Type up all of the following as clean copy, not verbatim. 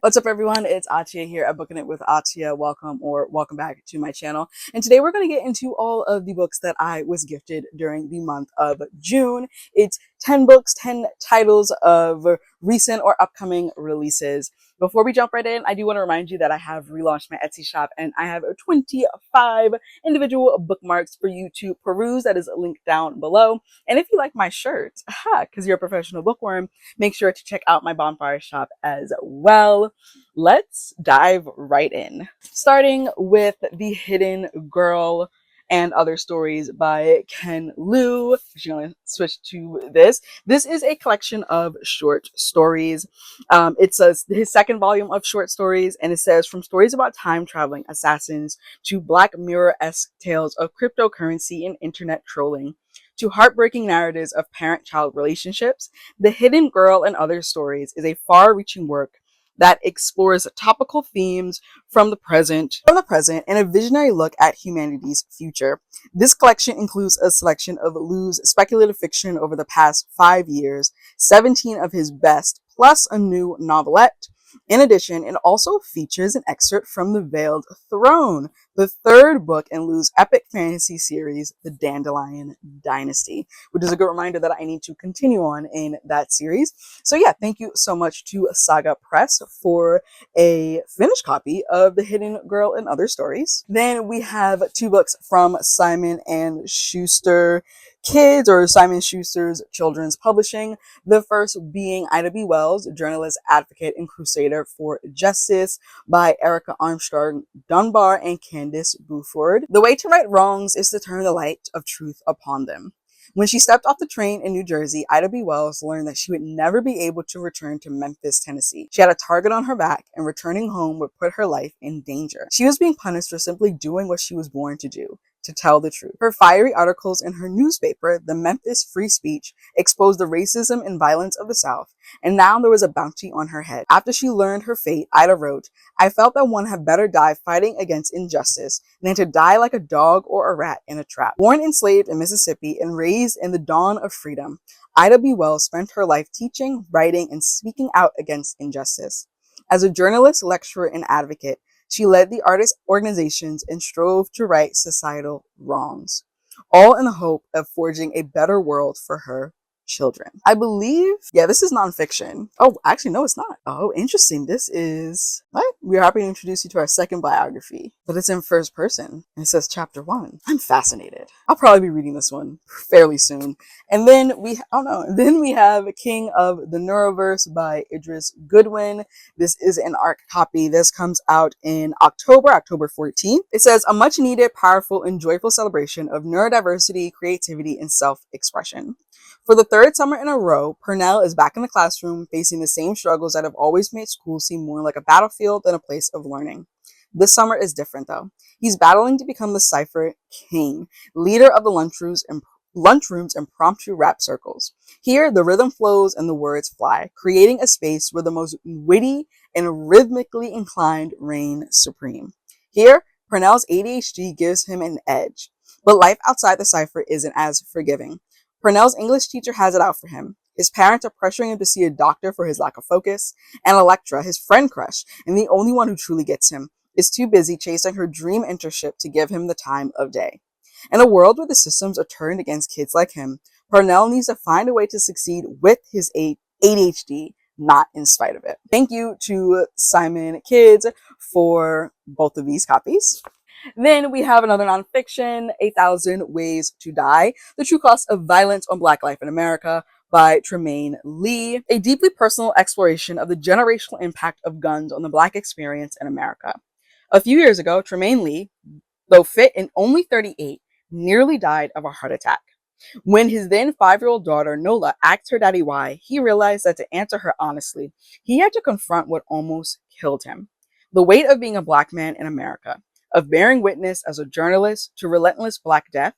What's up, everyone? It's Atia here at Booking It with Atia. Welcome back to my channel. And today we're going to get into all of the books that I was gifted during the month of June. It's 10 books, 10 titles of recent or upcoming releases. Before we jump right in, I do want to remind you that I have relaunched my Etsy shop and I have 25 individual bookmarks for you to peruse. That is linked down below. And if you like my shirt, because you're a professional bookworm, make sure to check out my bonfire shop as well. Let's dive right in. Starting with The Hidden Girl and Other Stories by Ken Liu. Actually, I'm going to switch to this. This is a collection of short stories. It's his second volume of short stories, and it says, from stories about time-traveling assassins to Black Mirror-esque tales of cryptocurrency and internet trolling, to heartbreaking narratives of parent-child relationships, The Hidden Girl and Other Stories is a far-reaching work that explores topical themes from the present and a visionary look at humanity's future. This collection includes a selection of Liu's speculative fiction over the past 5 years, 17 of his best, plus a new novelette. In addition, it also features an excerpt from The Veiled Throne, the third book in Liu's epic fantasy series, The Dandelion Dynasty, which is a good reminder that I need to continue on in that series. So yeah, thank you so much to Saga Press for a finished copy of The Hidden Girl and Other Stories. Then we have 2 books from Simon & Schuster Kids, or Simon Schuster's Children's Publishing. The first being Ida B. Wells, journalist, advocate, and crusader for justice, by Erica Armstrong Dunbar and Candace Buford. The way to right wrongs is to turn the light of truth upon them. When she stepped off the train in New Jersey, Ida B. Wells learned that she would never be able to return to Memphis, Tennessee. She had a target on her back, and returning home would put her life in danger. She was being punished for simply doing what she was born to do, to tell the truth. Her fiery articles in her newspaper, the Memphis Free Speech, exposed the racism and violence of the South, and now there was a bounty on her head. After she learned her fate, Ida wrote, "I felt that one had better die fighting against injustice than to die like a dog or a rat in a trap." Born enslaved in Mississippi and raised in the dawn of freedom, Ida B. Wells spent her life teaching, writing, and speaking out against injustice. As a journalist, lecturer, and advocate, she led the artist organizations and strove to right societal wrongs, all in the hope of forging a better world for her children. I believe, yeah, this is nonfiction. Oh, actually, no, it's not. Oh, interesting. This is, what? We're happy to introduce you to our second biography, but it's in first person. And it says chapter 1. I'm fascinated. I'll probably be reading this one fairly soon. And then we have King of the Neuroverse by Idris Goodwin. This is an ARC copy. This comes out in October 14th. It says, a much needed, powerful, and joyful celebration of neurodiversity, creativity, and self-expression. For the third summer in a row, Purnell is back in the classroom, facing the same struggles that have always made school seem more like a battlefield than a place of learning. This summer is different, though. He's battling to become the cipher king, leader of the lunchroom's impromptu rap circles. Here, the rhythm flows and the words fly, creating a space where the most witty and rhythmically inclined reign supreme. Here, Purnell's ADHD gives him an edge, but life outside the cipher isn't as forgiving. Purnell's English teacher has it out for him. His parents are pressuring him to see a doctor for his lack of focus, and Electra, his friend crush, and the only one who truly gets him, is too busy chasing her dream internship to give him the time of day. In a world where the systems are turned against kids like him, Purnell needs to find a way to succeed with his ADHD, not in spite of it. Thank you to Simon Kids for both of these copies. Then we have another nonfiction, 8,000 Ways to Die, The True Cost of Violence on Black Life in America by Tremaine Lee, a deeply personal exploration of the generational impact of guns on the Black experience in America. A few years ago, Tremaine Lee, though fit and only 38, nearly died of a heart attack. When his then 5-year-old daughter, Nola, asked her daddy why, he realized that to answer her honestly, he had to confront what almost killed him: the weight of being a Black man in America, of bearing witness as a journalist to relentless Black death,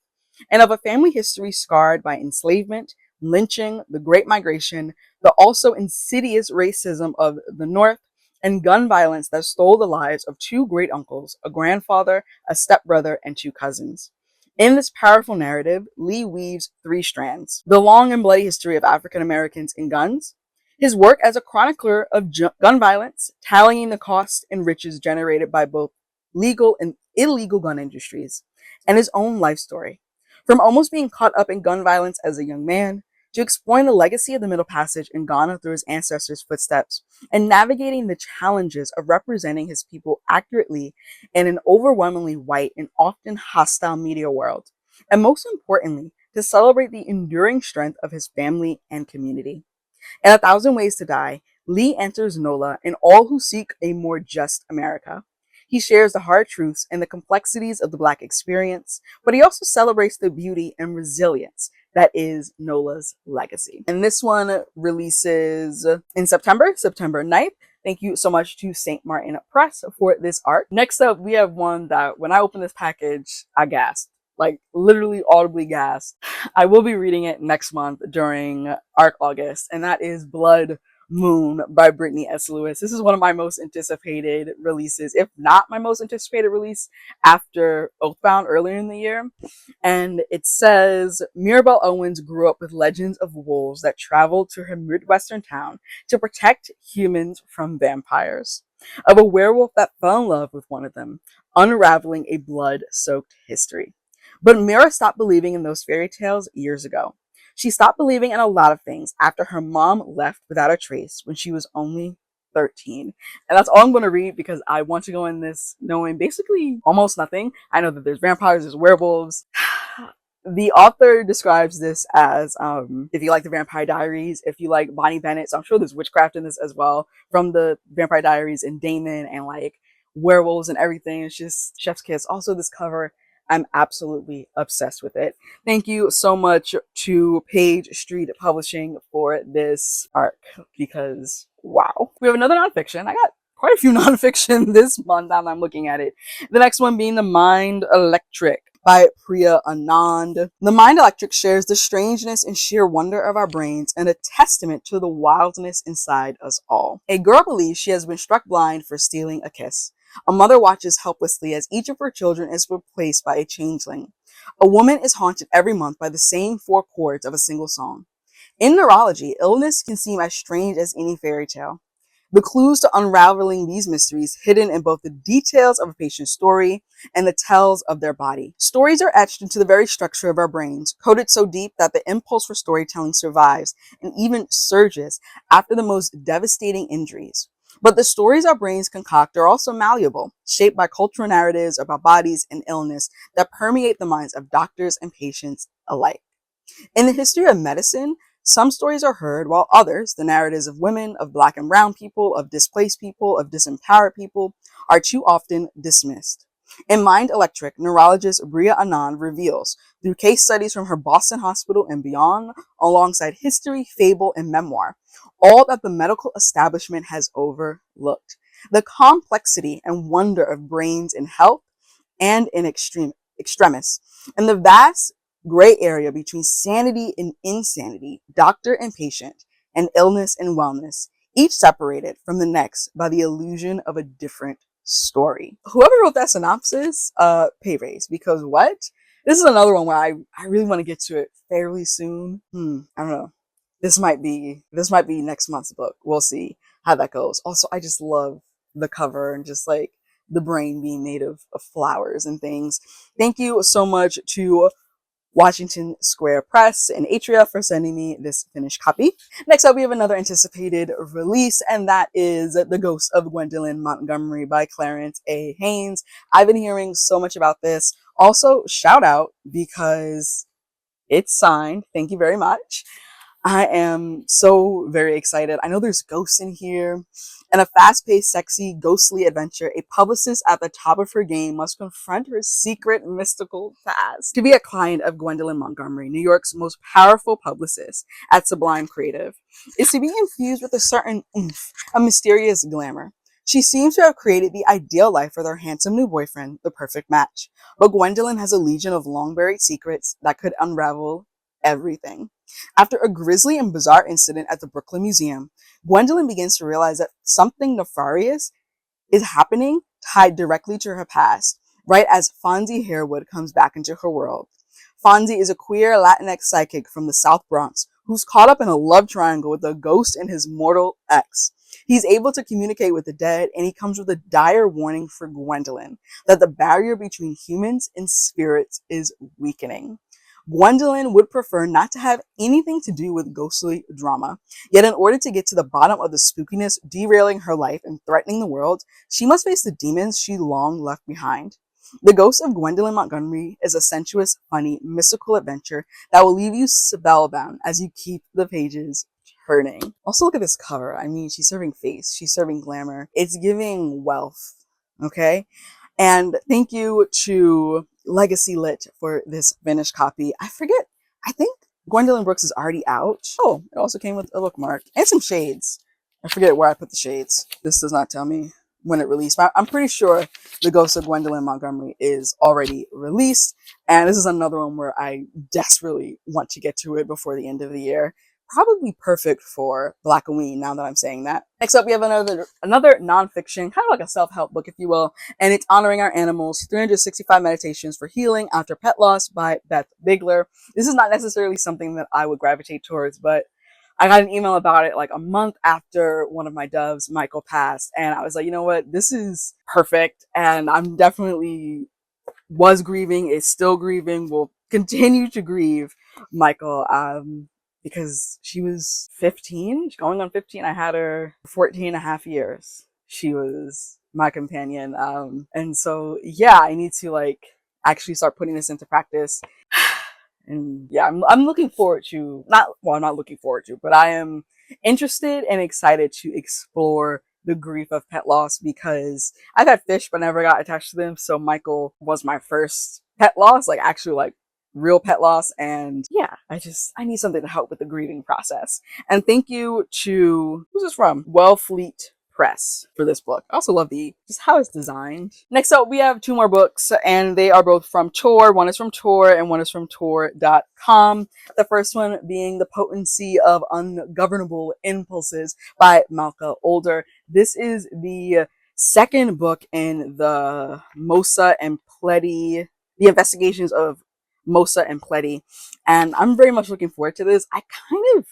and of a family history scarred by enslavement, lynching, the Great Migration, the also insidious racism of the North, and gun violence that stole the lives of 2 great uncles, a grandfather, a stepbrother, and 2 cousins. In this powerful narrative, Lee weaves three strands: the long and bloody history of African Americans in guns, his work as a chronicler of gun violence, tallying the costs and riches generated by both legal and illegal gun industries, and his own life story. From almost being caught up in gun violence as a young man, to exploring the legacy of the Middle Passage in Ghana through his ancestors' footsteps, and navigating the challenges of representing his people accurately in an overwhelmingly white and often hostile media world, and most importantly, to celebrate the enduring strength of his family and community. In A Thousand Ways to Die, Lee enters NOLA and all who seek a more just America. He shares the hard truths and the complexities of the Black experience, but he also celebrates the beauty and resilience that is NOLA's legacy. And this one releases in September 9th. Thank you so much to St. Martin Press for this art. Next up, we have one that when I opened this package, I gasped. Like literally audibly gasped. I will be reading it next month during ARC August, and that is Blood Moon by Brittany S. Lewis. This is one of my most anticipated releases, if not my most anticipated release after Oathbound earlier in the year. And it says, Mirabelle Owens grew up with legends of wolves that traveled to her Midwestern town to protect humans from vampires, of a werewolf that fell in love with one of them, unraveling a blood-soaked history. But Mira stopped believing in those fairy tales years ago. She stopped believing in a lot of things after her mom left without a trace when she was only 13. And that's all I'm going to read because I want to go in this knowing basically almost nothing. I know that there's vampires, there's werewolves. The author describes this as, if you like the Vampire Diaries, if you like Bonnie Bennett, so I'm sure there's witchcraft in this as well, from the Vampire Diaries and Damon and like werewolves and everything. It's just chef's kiss. Also, this cover, I'm absolutely obsessed with it. Thank you so much to Page Street Publishing for this arc because wow. We have another nonfiction. I got quite a few nonfiction this month now that I'm looking at it. The next one being The Mind Electric by Priya Anand. The Mind Electric shares the strangeness and sheer wonder of our brains and a testament to the wildness inside us all. A girl believes she has been struck blind for stealing a kiss. A mother watches helplessly as each of her children is replaced by a changeling. A woman is haunted every month by the same four chords of a single song. In neurology, illness can seem as strange as any fairy tale. The clues to unraveling these mysteries hidden in both the details of a patient's story and the tells of their body. Stories are etched into the very structure of our brains, coded so deep that the impulse for storytelling survives and even surges after the most devastating injuries. But the stories our brains concoct are also malleable, shaped by cultural narratives about bodies and illness that permeate the minds of doctors and patients alike. In the history of medicine, some stories are heard, while others, the narratives of women, of Black and brown people, of displaced people, of disempowered people, are too often dismissed. In Mind Electric, neurologist Priya Anand reveals, through case studies from her Boston hospital and beyond, alongside history, fable, and memoir, all that the medical establishment has overlooked. The complexity and wonder of brains in health and in extremis, and the vast gray area between sanity and insanity, doctor and patient, and illness and wellness, each separated from the next by the illusion of a different story. Whoever wrote that synopsis, pay raise, because what? This is another one where I really want to get to it fairly soon. I don't know. This might be next month's book. We'll see how that goes. Also, I just love the cover and just like the brain being made of flowers and things. Thank you so much to Washington Square Press and Atria for sending me this finished copy. Next up, we have another anticipated release, and that is The Ghost of Gwendolyn Montgomery by Clarence A. Haynes. I've been hearing so much about this. Also, shout out because it's signed. Thank you very much. I am so very excited. I know there's ghosts in here. In a fast-paced, sexy, ghostly adventure, a publicist at the top of her game must confront her secret mystical past. To be a client of Gwendolyn Montgomery, New York's most powerful publicist at Sublime Creative, is to be infused with a certain oomph, a mysterious glamour. She seems to have created the ideal life for their handsome new boyfriend, the perfect match. But Gwendolyn has a legion of long-buried secrets that could unravel everything. After a grisly and bizarre incident at the Brooklyn Museum, Gwendolyn begins to realize that something nefarious is happening tied directly to her past, right as Fonzie Harewood comes back into her world. Fonzie is a queer Latinx psychic from the South Bronx who's caught up in a love triangle with a ghost and his mortal ex. He's able to communicate with the dead, and he comes with a dire warning for Gwendolyn that the barrier between humans and spirits is weakening. Gwendolyn would prefer not to have anything to do with ghostly drama, yet in order to get to the bottom of the spookiness derailing her life and threatening the world, she must face the demons she long left behind. The Ghost of Gwendolyn Montgomery is a sensuous, funny, mystical adventure that will leave you spellbound as you keep the pages turning. Also, look at this cover. I mean, she's serving face, she's serving glamour. It's giving wealth, okay? And thank you to Legacy Lit for this finished copy. I forget, I think Gwendolyn Brooks is already out. Oh, it also came with a bookmark and some shades. I forget where I put the shades. This does not tell me when it released, but I'm pretty sure The Ghost of Gwendolyn Montgomery is already released. And this is another one where I desperately want to get to it before the end of the year. Probably perfect for Blackbooktube now that I'm saying that. Next up, we have another nonfiction, kind of like a self-help book, if you will, and it's Honoring Our Animals, 365 Meditations for Healing After Pet Loss by Beth Bigler. This is not necessarily something that I would gravitate towards, but I got an email about it like a month after one of my doves, Michael, passed, and I was like, you know what, this is perfect, and I'm definitely was grieving, is still grieving, will continue to grieve Michael, because she was 15, going on 15. I had her 14 and a half years. She was my companion. And so, yeah, I need to like actually start putting this into practice. And yeah, I'm looking forward to, I'm not looking forward to, but I am interested and excited to explore the grief of pet loss, because I've had fish but never got attached to them. So Michael was my first pet loss, like actually like real pet loss. And yeah, I need something to help with the grieving process. And thank you to, who's this from? Wellfleet Press for this book. I also love just how it's designed. Next up, we have two more books, and they are both from Tor. One is from Tor and one is from Tor.com. The first one being The Potency of Ungovernable Impulses by Malka Older. This is the second book in the Mosa and Pletty, the investigations of Mosa and Pletty, and I'm very much looking forward to this. I kind of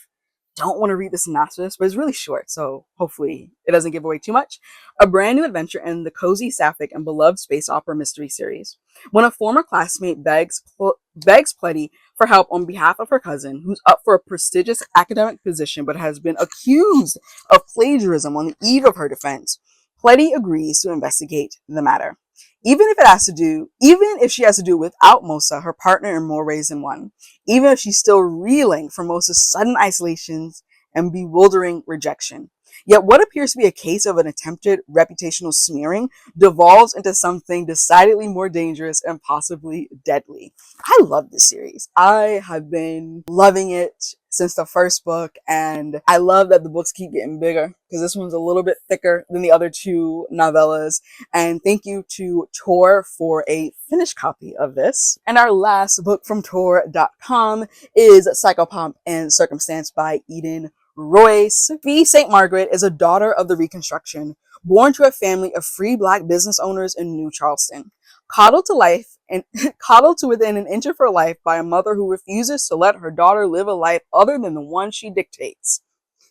don't want to read the synopsis, but it's really short, so hopefully it doesn't give away too much. A brand new adventure in the cozy, sapphic, and beloved space opera mystery series. When a former classmate begs Pletty for help on behalf of her cousin, who's up for a prestigious academic position but has been accused of plagiarism on the eve of her defense, Pletty agrees to investigate the matter. Even if she has to do without Mosa, her partner in more ways than one. Even if she's still reeling from Mosa's sudden isolations and bewildering rejection. Yet what appears to be a case of an attempted reputational smearing devolves into something decidedly more dangerous and possibly deadly. I love this series. I have been loving it since the first book, and I love that the books keep getting bigger, because this one's a little bit thicker than the other two novellas. And thank you to Tor for a finished copy of this. And our last book from Tor.com is Psychopomp and Circumstance by Eden Royce. Fee St. Margaret is a daughter of the Reconstruction, born to a family of free Black business owners in New Charleston. Coddled to within an inch of her life by a mother who refuses to let her daughter live a life other than the one she dictates.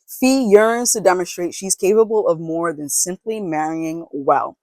Fee yearns to demonstrate she's capable of more than simply marrying well.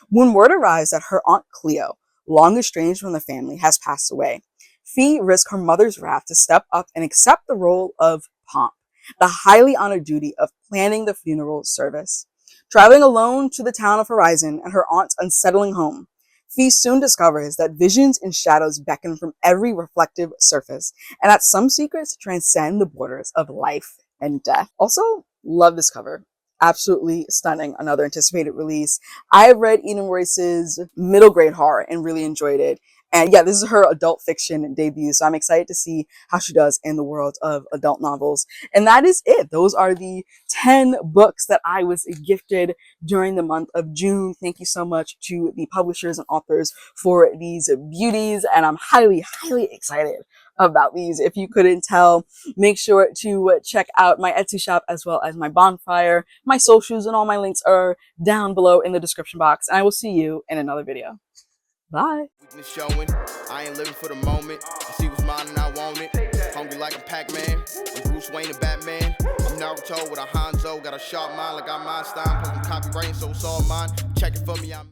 When word arrives that her Aunt Cleo, long estranged from the family, has passed away, Fee risks her mother's wrath to step up and accept the role of Pomp, the highly honored duty of planning the funeral service. Traveling alone to the town of Horizon and her aunt's unsettling home, Fee soon discovers that visions and shadows beckon from every reflective surface, and that some secrets transcend the borders of life and death. Also, love this cover. Absolutely stunning. Another anticipated release. I have read Eden Royce's middle grade horror and really enjoyed it. And yeah, this is her adult fiction debut, so I'm excited to see how she does in the world of adult novels. And that is it. Those are the 10 books that I was gifted during the month of June. Thank you so much to the publishers and authors for these beauties, and I'm highly, highly excited about these. If you couldn't tell, make sure to check out my Etsy shop as well as my bonfire. My socials and all my links are down below in the description box, and I will see you in another video. Bye. Weakness showing, I ain't living for the moment. I see what's mine and I want it. Hungry like a Pac-Man. I'm Bruce Wayne and Batman. I'm Naruto with a Hanzo. Got a sharp mind like I'm Einstein. Plus I'm copywriting, so it's all mine. Check it for me, I'm